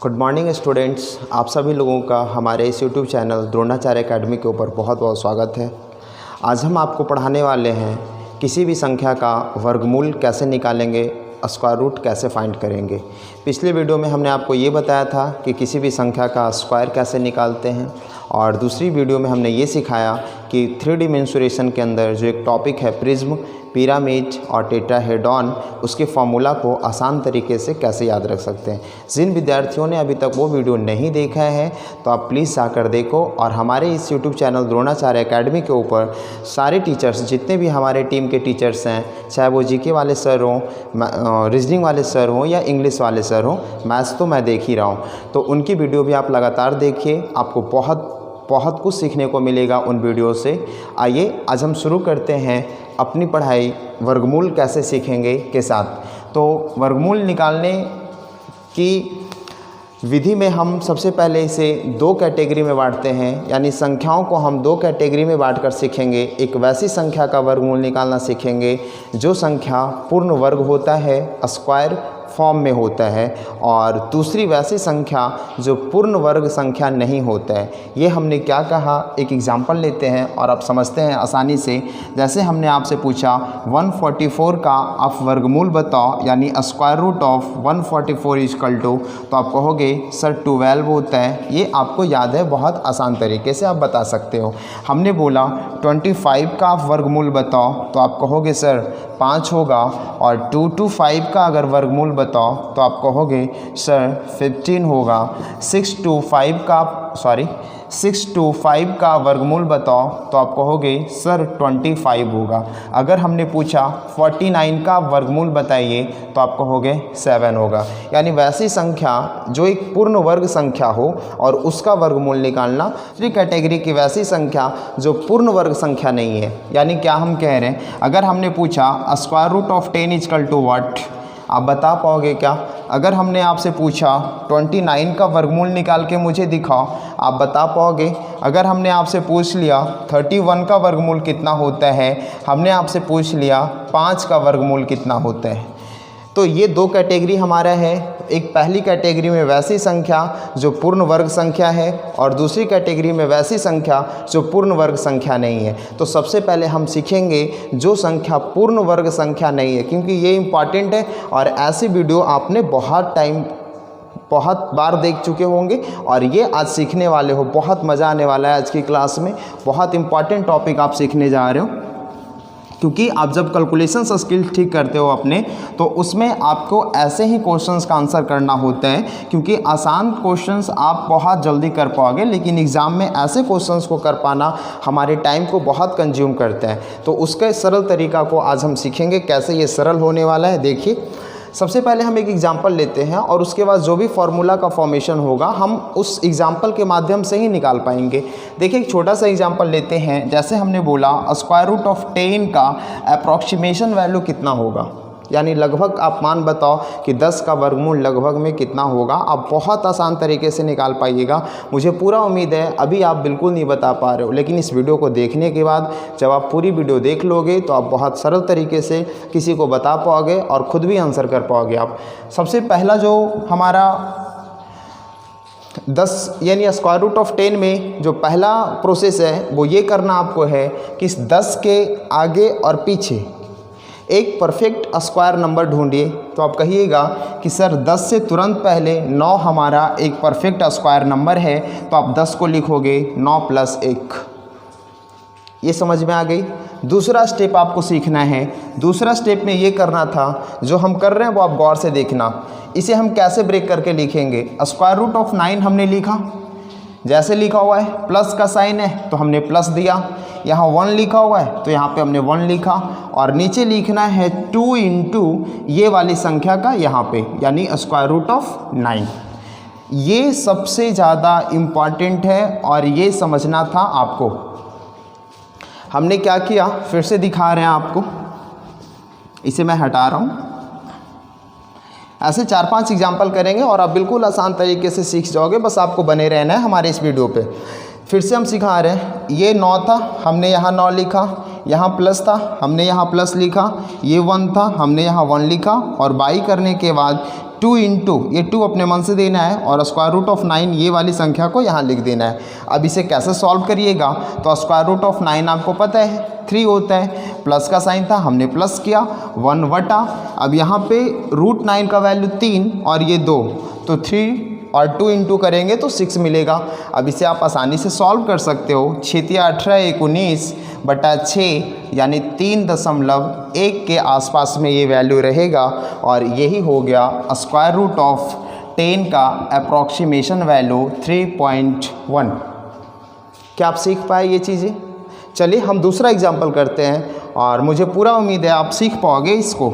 Good morning students, आप सभी लोगों का हमारे इस यूट्यूब चैनल द्रोणाचार्य एकेडमी के ऊपर बहुत बहुत स्वागत है। आज हम आपको पढ़ाने वाले हैं किसी भी संख्या का वर्गमूल कैसे निकालेंगे, स्क्वायर रूट कैसे फाइंड करेंगे। पिछले वीडियो में हमने आपको ये बताया था कि किसी भी संख्या का स्क्वायर कैसे निकालते हैं, और दूसरी वीडियो में हमने ये सिखाया कि 3D मेंसुरेशन के अंदर जो एक टॉपिक है प्रिज्म, पिरामिड और टेट्राहेड्रॉन, उसके फॉर्मूला को आसान तरीके से कैसे याद रख सकते हैं। जिन विद्यार्थियों ने अभी तक वो वीडियो नहीं देखा है तो आप प्लीज़ जाकर देखो, और हमारे इस यूट्यूब चैनल द्रोणाचार्य एकेडमी के ऊपर सारे टीचर्स, जितने भी हमारे टीम के टीचर्स हैं, चाहे वो जीके वाले सर हों, रीजनिंग वाले सर हों या इंग्लिश वाले सर हों, मैथ्स तो मैं देख ही रहा हूँ, तो उनकी वीडियो भी आप लगातार देखिए, आपको बहुत कुछ सीखने को मिलेगा उन वीडियो से। आइए आज हम शुरू करते हैं अपनी पढ़ाई वर्गमूल कैसे सीखेंगे के साथ। तो वर्गमूल निकालने की विधि में हम सबसे पहले इसे दो कैटेगरी में बांटते हैं, यानी संख्याओं को हम दो कैटेगरी में बांटकर सीखेंगे। एक वैसी संख्या का वर्गमूल निकालना सीखेंगे जो संख्या पूर्ण वर्ग होता है, स्क्वायर फॉर्म में होता है, और दूसरी वैसी संख्या जो पूर्ण वर्ग संख्या नहीं होता है। ये हमने क्या कहा, एक एग्जांपल लेते हैं और आप समझते हैं आसानी से। जैसे हमने आपसे पूछा 144 का आप वर्गमूल बताओ, यानी square root of 144 equal to, तो आप कहोगे सर 12 होता है। ये आपको याद है, बहुत आसान तरीके से आप बता सकते हो। हमने बोला 25 का आप वर्गमूल बताओ, तो आप कहोगे सर 5 होगा, और 225 का अगर वर्गमूल बताओ तो आप कहोगे सर 15 होगा। 625 का वर्गमूल बताओ तो आप कहोगे सर 25 होगा। अगर हमने पूछा 49 का वर्गमूल बताइए तो आप कहोगे 7 होगा। यानी वैसी संख्या जो एक पूर्ण वर्ग संख्या हो और उसका वर्गमूल निकालना। दूसरी कैटेगरी की वैसी संख्या जो पूर्ण वर्ग संख्या नहीं है। यानी क्या हम कह रहे हैं, अगर हमने पूछा square root of 10 equal to what, आप बता पाओगे क्या? अगर हमने आपसे पूछा 29 का वर्गमूल निकाल के मुझे दिखाओ, आप बता पाओगे? अगर हमने आपसे पूछ लिया 31 का वर्गमूल कितना होता है, हमने आपसे पूछ लिया 5 का वर्गमूल कितना होता है। तो ये दो कैटेगरी हमारा है। एक पहली कैटेगरी में वैसी संख्या जो पूर्ण वर्ग संख्या है, और दूसरी कैटेगरी में वैसी संख्या जो पूर्ण वर्ग संख्या नहीं है। तो सबसे पहले हम सीखेंगे जो संख्या पूर्ण वर्ग संख्या नहीं है, क्योंकि ये इम्पॉर्टेंट है और ऐसी वीडियो आपने बहुत बार देख चुके होंगे, और ये आज सीखने वाले हो। बहुत मज़ा आने वाला है आज की क्लास में। बहुत इंपॉर्टेंट टॉपिक आप सीखने जा रहे हो, क्योंकि आप जब कैलकुलेशन स्किल ठीक करते हो अपने, तो उसमें आपको ऐसे ही क्वेश्चंस का आंसर करना होता है। क्योंकि आसान क्वेश्चंस आप बहुत जल्दी कर पाओगे, लेकिन एग्ज़ाम में ऐसे क्वेश्चंस को कर पाना हमारे टाइम को बहुत कंज्यूम करता है। तो उसके सरल तरीका को आज हम सीखेंगे, कैसे ये सरल होने वाला है। देखिए, सबसे पहले हम एक एग्जाम्पल लेते हैं, और उसके बाद जो भी फार्मूला का फॉर्मेशन होगा हम उस एग्जाम्पल के माध्यम से ही निकाल पाएंगे। देखिए, एक छोटा सा एग्जाम्पल लेते हैं। जैसे हमने बोला स्क्वायर रूट ऑफ 10 का अप्रॉक्सीमेशन वैल्यू कितना होगा, यानी लगभग आप मान बताओ कि 10 का वर्गमूल लगभग में कितना होगा। आप बहुत आसान तरीके से निकाल पाइएगा, मुझे पूरा उम्मीद है। अभी आप बिल्कुल नहीं बता पा रहे हो, लेकिन इस वीडियो को देखने के बाद जब आप पूरी वीडियो देख लोगे तो आप बहुत सरल तरीके से किसी को बता पाओगे और ख़ुद भी आंसर कर पाओगे आप। सबसे पहला जो हमारा 10 यानी स्क्वायर रूट ऑफ 10 में जो पहला प्रोसेस है वो ये करना आपको है कि इस 10 के आगे और पीछे एक परफेक्ट स्क्वायर नंबर ढूंढिए। तो आप कहिएगा कि सर 10 से तुरंत पहले 9 हमारा एक परफेक्ट स्क्वायर नंबर है, तो आप 10 को लिखोगे 9 + 1। ये समझ में आ गई। दूसरा स्टेप आपको सीखना है। दूसरा स्टेप में ये करना था, जो हम कर रहे हैं वो आप गौर से देखना। इसे हम कैसे ब्रेक करके लिखेंगे। स्क्वायर रूट ऑफ 9 हमने लिखा, जैसे लिखा हुआ है प्लस का साइन है तो हमने प्लस दिया। यहाँ 1 लिखा हुआ है तो यहाँ पे हमने 1 लिखा, और नीचे लिखना है 2 × ये वाली संख्या का यहाँ पे, यानी स्क्वायर रूट ऑफ 9। ये सबसे ज़्यादा इम्पॉर्टेंट है और ये समझना था आपको। हमने क्या किया, फिर से दिखा रहे हैं आपको। इसे मैं हटा रहा हूँ। ऐसे 4-5 एग्जाम्पल करेंगे और आप बिल्कुल आसान तरीके से सीख जाओगे। बस आपको बने रहना है हमारे इस वीडियो पे। फिर से हम सिखा रहे हैं। ये 9 था, हमने यहाँ 9 लिखा। यहाँ प्लस था, हमने यहाँ प्लस लिखा। ये 1 था, हमने यहाँ 1 लिखा। और बाई करने के बाद 2 इंटू ये 2 अपने मन से देना है और स्क्वायर रूट ऑफ 9 ये वाली संख्या को यहाँ लिख देना है। अब इसे कैसे सॉल्व करिएगा, तो स्क्वायर रूट ऑफ 9 आपको पता है 3 होता है, प्लस का साइन था हमने प्लस किया 1 वटा, अब यहाँ पे रूट 9 का वैल्यू 3 और ये 2, तो 3 और 2 इंटू करेंगे तो 6 मिलेगा। अब इसे आप आसानी से सॉल्व कर सकते हो। 6×3 = 19 बटा 6 यानी 3.1 के आसपास में ये वैल्यू रहेगा और यही हो गया स्क्वायर रूट ऑफ 10 का अप्रॉक्सीमेशन वैल्यू 3.1। क्या आप सीख पाए ये चीज़ें? चलिए हम दूसरा एग्जाम्पल करते हैं और मुझे पूरा उम्मीद है आप सीख पाओगे इसको।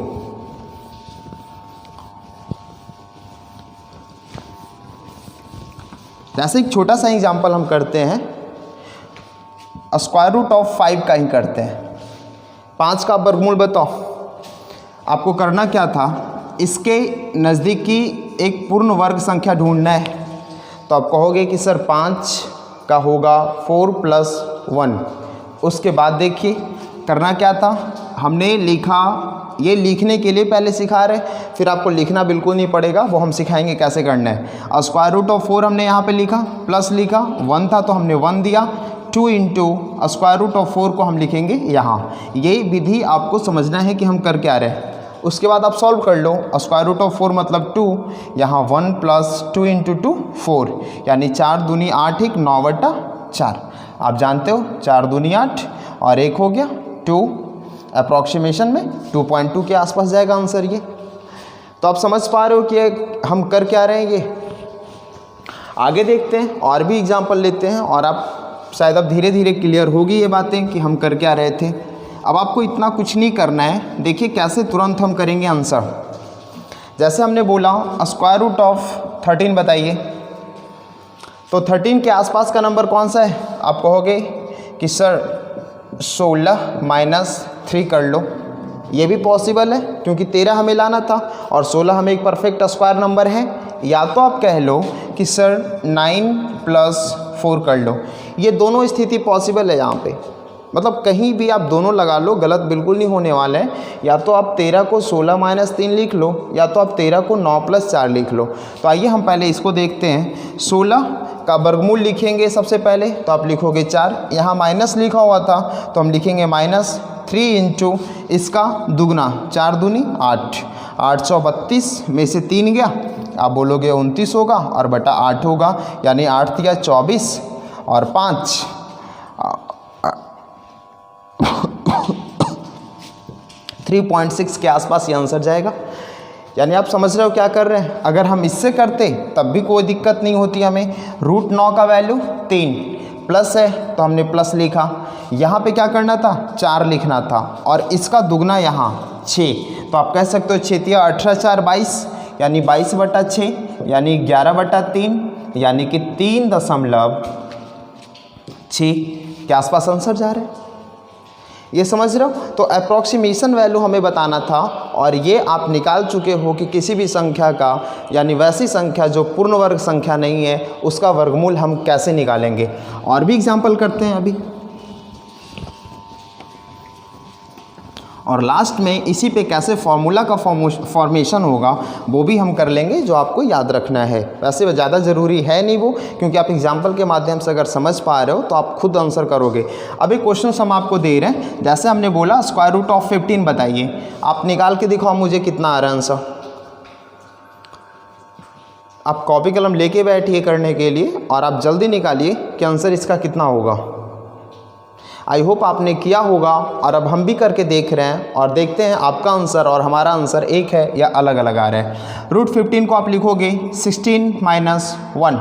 जैसे एक छोटा सा एग्जाम्पल हम करते हैं, स्क्वायर रूट ऑफ 5 का ही करते हैं। 5 का वर्गमूल बताओ। आपको करना क्या था, इसके नज़दीकी एक पूर्ण वर्ग संख्या ढूंढना है। तो आप कहोगे कि सर 5 का होगा 4 + 1। उसके बाद देखिए करना क्या था, हमने लिखा, ये लिखने के लिए पहले सिखा रहे, फिर आपको लिखना बिल्कुल नहीं पड़ेगा, वो हम सिखाएंगे कैसे करना है। स्क्वायर रूट ऑफ 4 हमने यहाँ पे लिखा, प्लस लिखा, 1 था तो हमने 1 दिया, 2 इंटू स्क्वायर रूट ऑफ 4 को हम लिखेंगे यहाँ। ये विधि आपको समझना है कि हम कर क्या रहे हैं। उसके बाद आप सॉल्व कर लो। स्क्वायर रूट ऑफ 4 मतलब 2, यहाँ 1 + 2 इंटू 2 4, यानी 4 दूनी 8 1 9 बटा 4। आप जानते हो 4 दूनी 8 और 1 हो गया 2, अप्रॉक्सीमेशन में 2.2 के आसपास जाएगा आंसर ये। तो आप समझ पा रहे हो कि हम कर क्या रहे हैं। ये आगे देखते हैं और भी एग्जाम्पल लेते हैं और आप शायद अब धीरे धीरे क्लियर होगी ये बातें कि हम कर क्या रहे थे। अब आपको इतना कुछ नहीं करना है, देखिए कैसे तुरंत हम करेंगे आंसर। जैसे हमने बोला स्क्वायर रूट ऑफ 13 बताइए, तो 13 के आसपास का नंबर कौन सा है। आप कहोगे कि सर 16 - 3 कर लो, ये भी पॉसिबल है क्योंकि 13 हमें लाना था और 16 हमें एक परफेक्ट स्क्वायर नंबर है। या तो आप कह लो कि सर 9 + 4 कर लो, ये दोनों स्थिति पॉसिबल है यहाँ पे, मतलब कहीं भी आप दोनों लगा लो, गलत बिल्कुल नहीं होने वाला है। या तो आप 13 को 16 - 3 लिख लो, या तो आप 13 को 9 + 4 लिख लो। तो आइए हम पहले इसको देखते हैं। 16 का वर्गमूल लिखेंगे सबसे पहले, तो आप लिखोगे 4, यहाँ माइनस लिखा हुआ था तो हम लिखेंगे -3 इंटू इसका दुगना, 4 दूनी 8, 832 में से 3 गया, आप बोलोगे 29 होगा और बटा 8 होगा, यानी 8 × 24 और 5 3.6 के आसपास ये आंसर जाएगा। यानी आप समझ रहे हो क्या कर रहे हैं। अगर हम इससे करते तब भी कोई दिक्कत नहीं होती हमें। रूट 9 का वैल्यू 3, प्लस है तो हमने प्लस लिखा, यहाँ पे क्या करना था 4 लिखना था और इसका दुगना यहाँ 6, तो आप कह सकते हो 6 × 18 = 4 22, यानी 22 बटा 6 यानी 11 बटा 3, यानी कि 3.6 के आसपास आंसर जा रहे हैं। ये समझ रहे हो। तो अप्रॉक्सीमेशन वैल्यू हमें बताना था और ये आप निकाल चुके हो कि किसी भी संख्या का, यानी वैसी संख्या जो पूर्ण वर्ग संख्या नहीं है, उसका वर्गमूल हम कैसे निकालेंगे। और भी एग्जाम्पल करते हैं अभी, और लास्ट में इसी पे कैसे फॉर्मूला का फॉर्मेशन होगा वो भी हम कर लेंगे, जो आपको याद रखना है। वैसे ज़्यादा ज़रूरी है नहीं वो, क्योंकि आप एग्जाम्पल के माध्यम से अगर समझ पा रहे हो तो आप खुद आंसर करोगे। अभी क्वेश्चन हम आपको दे रहे हैं, जैसे हमने बोला स्क्वायर रूट ऑफ 15 बताइए, आप निकाल के दिखाओ मुझे कितना आ रहा है आंसर। आप कॉपी कलम लेके बैठिए करने के लिए और आप जल्दी निकालिए कि आंसर इसका कितना होगा। आई होप आपने किया होगा और अब हम भी करके देख रहे हैं और देखते हैं आपका आंसर और हमारा आंसर एक है या अलग अलग आ रहा है। रूट 15 को आप लिखोगे 16 - 1,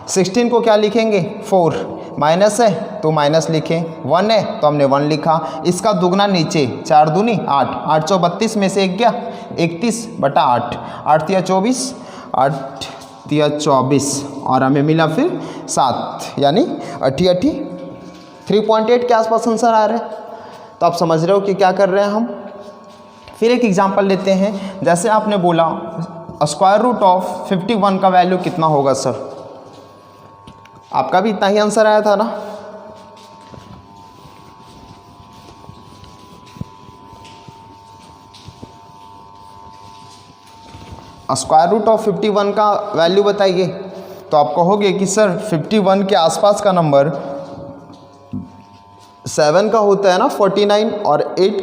16 को क्या लिखेंगे 4, माइनस है तो माइनस लिखें, 1 है तो हमने 1 लिखा, इसका दुगना नीचे 4 दूनी 8, 832 में से 1 गया 31 बटा 8, 8 × 24, 8 × 24 और हमें मिला फिर 7, यानी 88 3.8 के आसपास आंसर आ रहा है। तो आप समझ रहे हो कि क्या कर रहे हैं हम। फिर एक एग्जांपल लेते हैं, जैसे आपने बोला स्क्वायर रूट ऑफ 51 का वैल्यू कितना होगा सर, आपका भी इतना ही आंसर आया था ना। स्क्वायर रूट ऑफ 51 का वैल्यू बताइए। तो आप कहोगे कि सर 51 के आसपास का नंबर 7 का होता है ना 49, और 8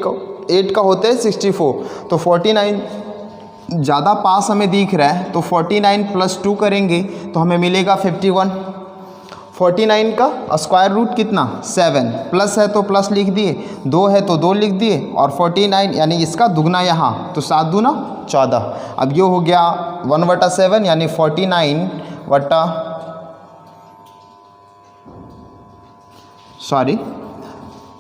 का होता है 64। तो 49 ज़्यादा पास हमें दिख रहा है, तो 49 + 2 करेंगे तो हमें मिलेगा 51। 49 का स्क्वायर रूट कितना 7, प्लस है तो प्लस लिख दिए, 2 है तो 2 लिख दिए, और 49 यानी इसका दुगना यहाँ, तो 7 दूना 14। अब ये हो गया 1/7 यानी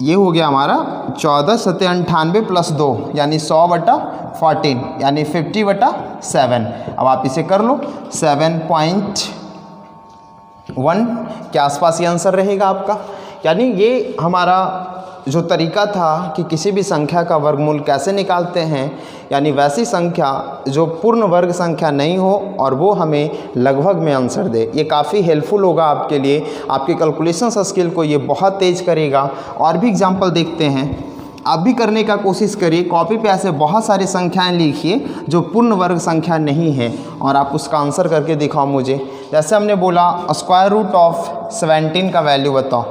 ये हो गया हमारा 14 × 98 + 2 यानी 100/14 यानी 50/7। अब आप इसे कर लो, 7.1 के आसपास ये आंसर रहेगा आपका। यानी ये हमारा जो तरीका था कि किसी भी संख्या का वर्गमूल कैसे निकालते हैं, यानी वैसी संख्या जो पूर्ण वर्ग संख्या नहीं हो और वो हमें लगभग में आंसर दे। ये काफ़ी हेल्पफुल होगा आपके लिए, आपके कैलकुलेशन स्किल को ये बहुत तेज़ करेगा। और भी एग्जांपल देखते हैं, आप भी करने का कोशिश करिए। कॉपी पे ऐसे बहुत सारी संख्याएं लिखिए जो पूर्ण वर्ग संख्या नहीं है और आप उसका आंसर करके दिखाओ मुझे। जैसे हमने बोला स्क्वायर रूट ऑफ 17 का वैल्यू बताओ,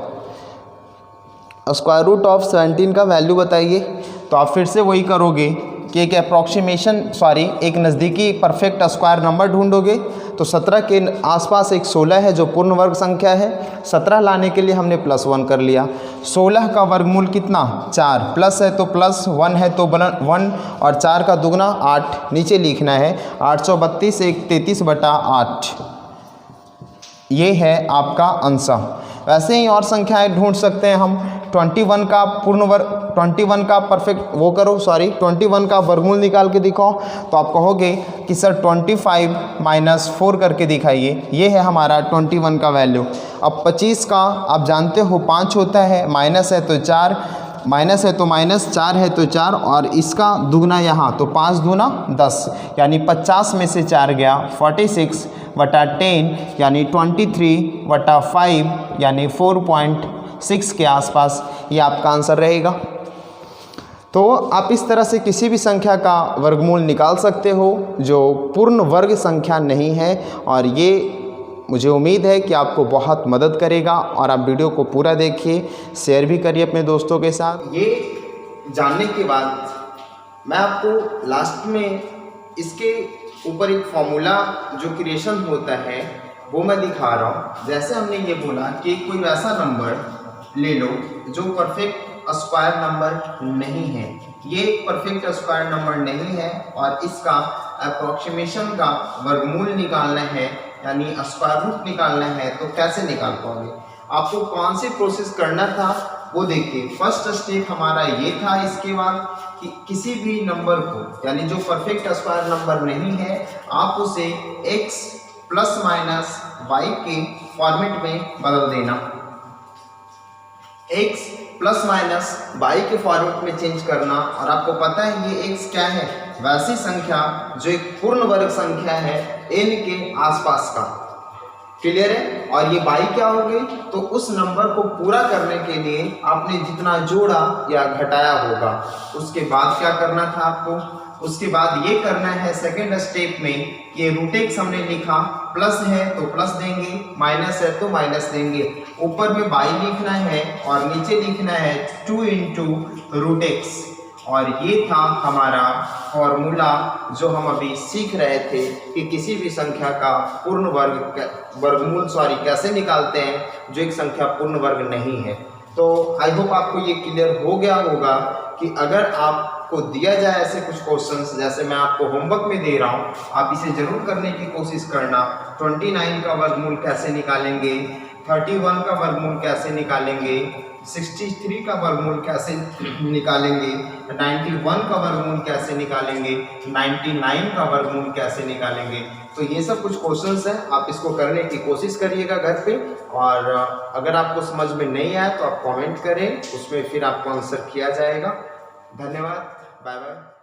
स्क्वायर रूट ऑफ 17 का वैल्यू बताइए। तो आप फिर से वही करोगे कि एक नज़दीकी परफेक्ट स्क्वायर नंबर ढूंढोगे। तो 17 के आसपास एक 16 है जो पूर्ण वर्ग संख्या है। 17 लाने के लिए हमने +1 कर लिया। 16 का वर्गमूल कितना 4, प्लस है तो प्लस, 1 है तो 1, और 4 का दुगना 8 नीचे लिखना है। 832 एक 33/8 ये है आपका आंसर। वैसे ही और संख्याएं ढूंढ सकते हैं हम। 21 का पूर्ण वर्ग, 21 का परफेक्ट 21 का वर्गमूल निकाल के दिखाओ। तो आप कहोगे कि सर 25 - 4 करके दिखाइए। ये है हमारा 21 का वैल्यू। अब 25 का आप जानते हो 5 होता है, माइनस है तो 4, माइनस है तो माइनस, 4 है तो 4, और इसका दुगना यहाँ, तो 5 दूना 10 यानी 50 में से 4 गया, 46/10 यानी 23/5 यानी 4.6 के आसपास ये आपका आंसर रहेगा। तो आप इस तरह से किसी भी संख्या का वर्गमूल निकाल सकते हो जो पूर्ण वर्ग संख्या नहीं है, और ये मुझे उम्मीद है कि आपको बहुत मदद करेगा। और आप वीडियो को पूरा देखिए, शेयर भी करिए अपने दोस्तों के साथ। ये जानने के बाद मैं आपको लास्ट में इसके ऊपर एक फॉर्मूला जो क्रिएशन होता है वो मैं दिखा रहा हूँ। जैसे हमने ये बोला कि कोई वैसा नंबर ले लो जो परफेक्ट स्क्वायर नंबर नहीं है। ये परफेक्ट स्क्वायर नंबर नहीं है और इसका अप्रोक्सीमेशन का वर्गमूल निकालना है, यानी स्क्वायर रूट निकालना है। तो कैसे निकाल पाओगे? आपको कौन सी प्रोसेस करना था वो देखिए। फर्स्ट स्टेप हमारा ये था। इसके बाद कि किसी भी नंबर को, यानी जो परफेक्ट स्क्वायर नंबर नहीं है, आप उसे x ± y के फॉर्मेट में बदल देना। x ± y के फॉर्मेट में चेंज करना। और आपको पता है ये x क्या है? वैसी संख्या जो एक पूर्ण वर्ग संख्या है n के आसपास का। क्लियर है? और ये y क्या हो गई? तो उस नंबर को पूरा करने के लिए आपने जितना जोड़ा या घटाया होगा। उसके बाद क्या करना था आपको? उसके बाद ये करना है सेकेंड स्टेप में, ये √x हमने लिखा, प्लस है तो प्लस देंगे, माइनस है तो माइनस देंगे। ऊपर में y लिखना है और नीचे लिखना है 2 × √x। और ये था हमारा फॉर्मूला जो हम अभी सीख रहे थे कि किसी भी संख्या का पूर्ण वर्गमूल कैसे निकालते हैं जो एक संख्या पूर्ण वर्ग नहीं है। तो आई होप आपको ये क्लियर हो गया होगा कि अगर आपको दिया जाए ऐसे कुछ क्वेश्चंस जैसे मैं आपको होमवर्क में दे रहा हूँ, आप इसे जरूर करने की कोशिश करना। 29 का वर्गमूल कैसे निकालेंगे, 31 का वर्गमूल कैसे निकालेंगे, 63 का वर्गमूल कैसे निकालेंगे, 91 का वर्गमूल कैसे निकालेंगे, 99 का वर्गमूल कैसे निकालेंगे। तो ये सब कुछ क्वेश्चंस हैं, आप इसको करने की कोशिश करिएगा घर पे। और अगर आपको समझ में नहीं आया तो आप कमेंट करें, उसमें फिर आपको आंसर किया जाएगा। धन्यवाद, बाय बाय।